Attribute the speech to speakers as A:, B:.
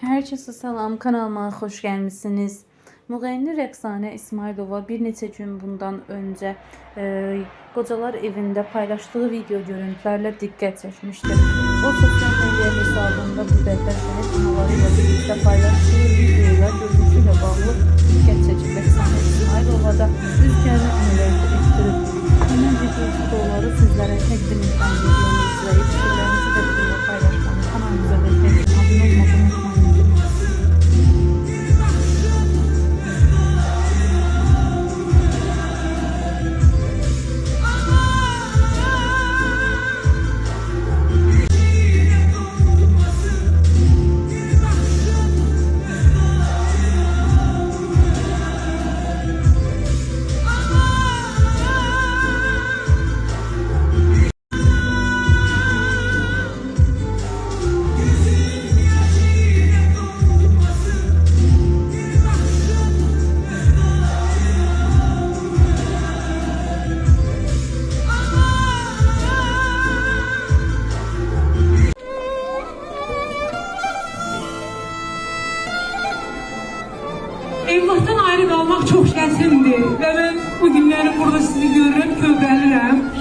A: Herkese salam, kanalıma hoş gelmişsiniz. Müğənni Rəqsanə İsmailova bir neçə gün bundan öncə qocalar evində paylaştığı video görüntülərlə diqqət çəkmişdi. O sosial medya hesabında bu dəfə şəhid anaları ilə birlikdə paylaştığı videoyla görüntü ilə bağlı diqqət çəkib. Rəqsanə İsmailova da üzgərini əməliyyatı etdirib. Bunun video fotoları sizlərə təqdim edən videonu izləyib fikirlərinizi də bizimlə paylaşmanı, kanalımıza destek için abone olmayı unutmayın.
B: Evlatdan ayrı kalmak çok şənsimdir ve ben bu günleri burada sizi görürüm, kövrəlirəm.